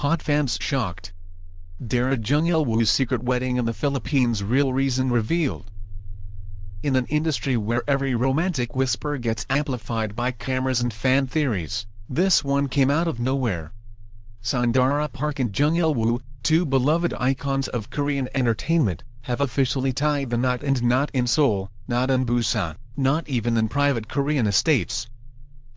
hot fans shocked. Dara Jung-Woo's secret wedding in the Philippines, real reason revealed. In an industry where every romantic whisper gets amplified by cameras and fan theories, this one came out of nowhere. Dara Park and Jung-Woo, two beloved icons of Korean entertainment, have officially tied the knot, and not in Seoul, not in Busan, not even in private Korean estates.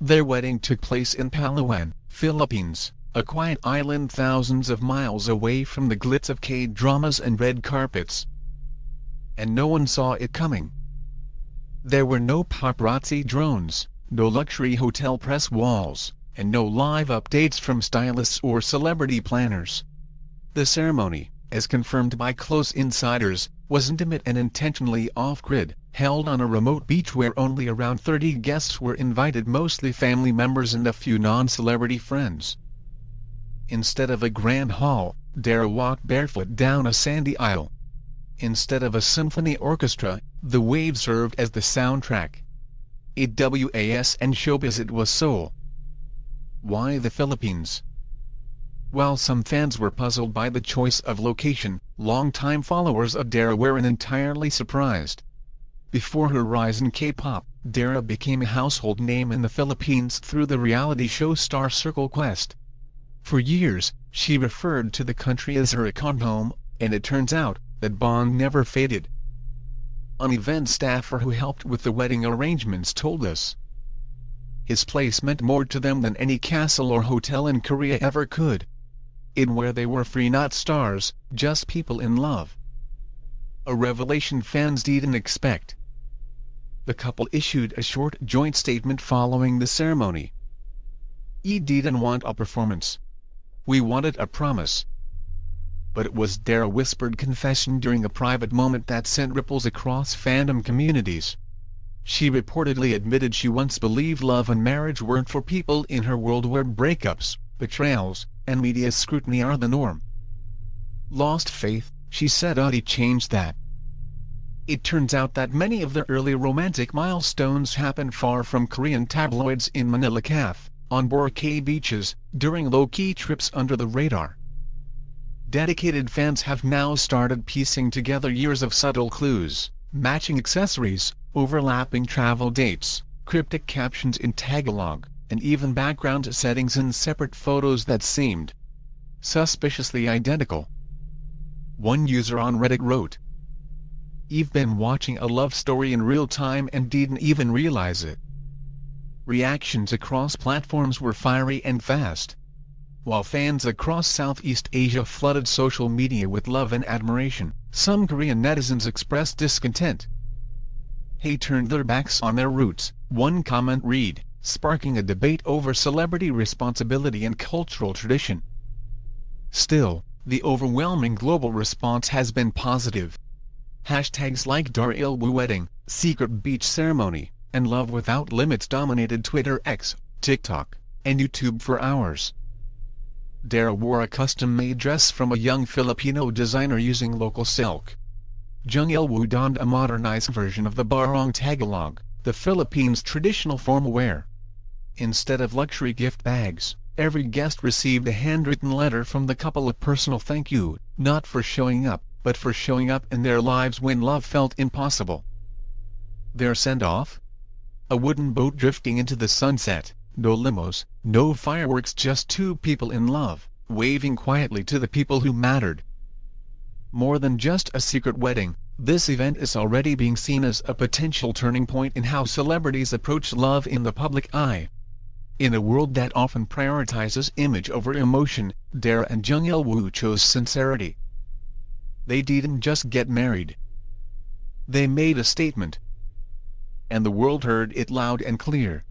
Their wedding took place in Palawan, Philippines, a quiet island thousands of miles away from the glitz of K-dramas and red carpets. And no one saw it coming. There were no paparazzi drones, no luxury hotel press walls, and no live updates from stylists or celebrity planners. The ceremony, as confirmed by close insiders, was intimate and intentionally off-grid, held on a remote beach where only around 30 guests were invited, mostly family members and a few non-celebrity friends. Instead of a grand hall, Dara walked barefoot down a sandy aisle. Instead of a symphony orchestra, the waves served as the soundtrack. It was and showbiz, it was Seoul. Why the Philippines? While some fans were puzzled by the choice of location, longtime followers of Dara weren't entirely surprised. Before her rise in K-pop, Dara became a household name in the Philippines through the reality show Star Circle Quest. For years, she referred to the country as her icon home, and it turns out, that bond never faded. An event staffer who helped with the wedding arrangements told us, "His place meant more to them than any castle or hotel in Korea ever could. In where they were free, not stars, just people in love." A revelation fans didn't expect. The couple issued a short joint statement following the ceremony. "We didn't want a performance. We wanted a promise." But it was Dara's whispered confession during a private moment that sent ripples across fandom communities. She reportedly admitted she once believed love and marriage weren't for people in her world where breakups, betrayals, and media scrutiny are the norm. Lost faith, she said. "He changed that." It turns out that many of the early romantic milestones happened far from Korean tabloids, in Manila Cafe, on Boracay beaches, during low-key trips under the radar. Dedicated fans have now started piecing together years of subtle clues, matching accessories, overlapping travel dates, cryptic captions in Tagalog, and even background settings in separate photos that seemed suspiciously identical. One user on Reddit wrote, "You've been watching a love story in real time and didn't even realize it." Reactions across platforms were fiery and fast. While fans across Southeast Asia flooded social media with love and admiration, some Korean netizens expressed discontent. They turned their backs on their roots, one comment read, sparking a debate over celebrity responsibility and cultural tradition. Still, the overwhelming global response has been positive. Hashtags like Dara Jung wedding, secret beach ceremony, and Love Without Limits dominated Twitter, X, TikTok, and YouTube for hours. Dara wore a custom-made dress from a young Filipino designer using local silk. Jung-Woo donned a modernized version of the barong Tagalog, the Philippines' traditional formal wear. Instead of luxury gift bags, every guest received a handwritten letter from the couple, a personal thank you, not for showing up, but for showing up in their lives when love felt impossible. Their send-off? A wooden boat drifting into the sunset, no limos, no fireworks, just two people in love, waving quietly to the people who mattered. More than just a secret wedding, this event is already being seen as a potential turning point in how celebrities approach love in the public eye. In a world that often prioritizes image over emotion, Dara and Jung-Woo chose sincerity. They didn't just get married. They made a statement. And the world heard it loud and clear.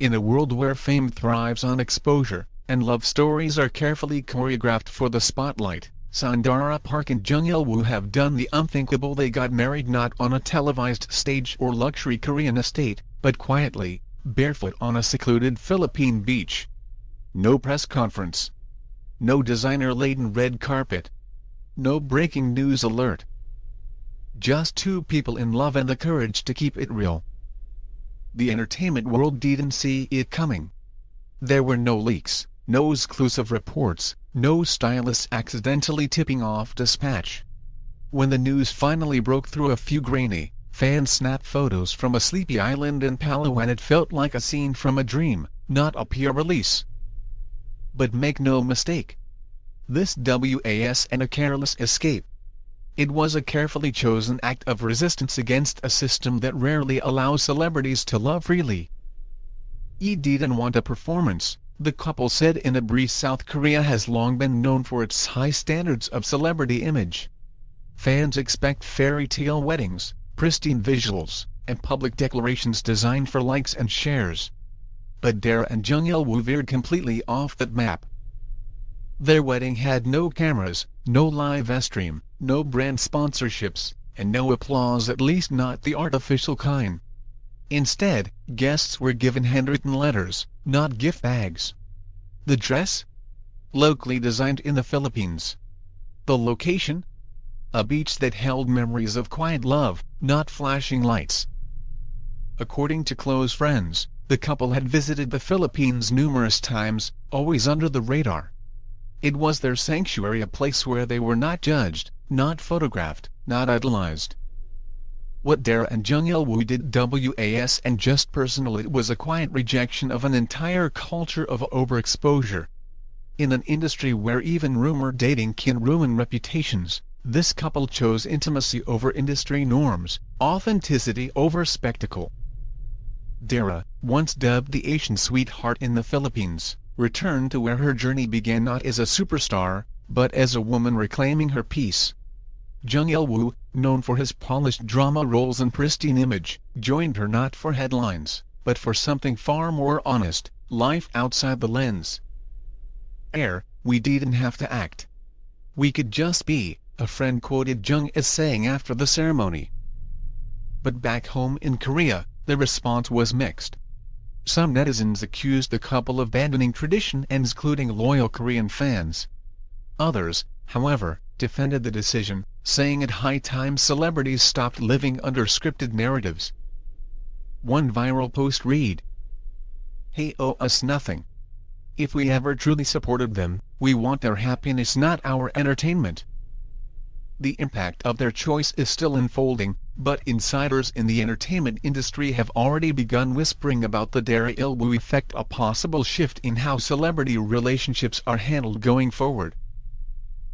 In a world where fame thrives on exposure, and love stories are carefully choreographed for the spotlight, Dara Park and Jung-Woo have done the unthinkable. They got married not on a televised stage or luxury Korean estate, but quietly, barefoot on a secluded Philippine beach. No press conference. No designer-laden red carpet. No breaking news alert. Just two people in love and the courage to keep it real. The entertainment world didn't see it coming. There were no leaks, no exclusive reports, no stylists accidentally tipping off dispatch. When the news finally broke through, a few grainy, fans snapped photos from a sleepy island in Palau, and it felt like a scene from a dream, not a PR release. But make no mistake, this wasn't a careless escape. It was a carefully chosen act of resistance against a system that rarely allows celebrities to love freely. "I didn't want a performance," the couple said in a brief. South Korea has long been known for its high standards of celebrity image. Fans expect fairy tale weddings, pristine visuals, and public declarations designed for likes and shares. But Dara and Jung veered completely off that map. Their wedding had no cameras, no live stream, no brand sponsorships, and no applause, at least not the artificial kind. Instead, guests were given handwritten letters, not gift bags. The dress? Locally designed in the Philippines. The location? A beach that held memories of quiet love, not flashing lights. According to close friends, the couple had visited the Philippines numerous times, always under the radar. It was their sanctuary, a place where they were not judged, not photographed, not idolized. What Dara and Jung did wasn't just personal, it was a quiet rejection of an entire culture of overexposure. In an industry where even rumored dating can ruin reputations, this couple chose intimacy over industry norms, authenticity over spectacle. Dara, once dubbed the Asian sweetheart in the Philippines, returned to where her journey began, not as a superstar, but as a woman reclaiming her peace. Jung, known for his polished drama roles and pristine image, joined her not for headlines, but for something far more honest, life outside the lens. "We didn't have to act. We could just be," a friend quoted Jung as saying after the ceremony. But back home in Korea, the response was mixed. Some netizens accused the couple of abandoning tradition and excluding loyal Korean fans. Others, however, defended the decision, saying it high time celebrities stopped living under scripted narratives. One viral post read, "They owe us nothing. If we ever truly supported them, we want their happiness, not our entertainment." The impact of their choice is still unfolding, but insiders in the entertainment industry have already begun whispering about the Dara Jung effect, a possible shift in how celebrity relationships are handled going forward.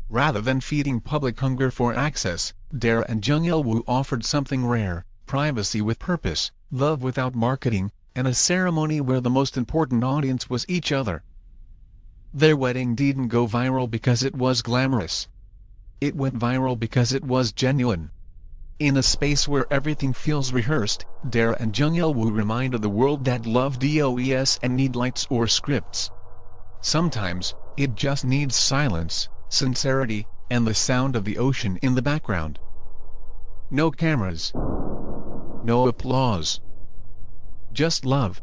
Rather than feeding public hunger for access, Dara and Jung offered something rare: privacy with purpose, love without marketing, and a ceremony where the most important audience was each other. Their wedding didn't go viral because it was glamorous. It went viral because it was genuine. In a space where everything feels rehearsed, Dara and Jung reminded the world that love doesn't need lights or scripts. Sometimes, it just needs silence, sincerity, and the sound of the ocean in the background. No cameras. No applause. Just love.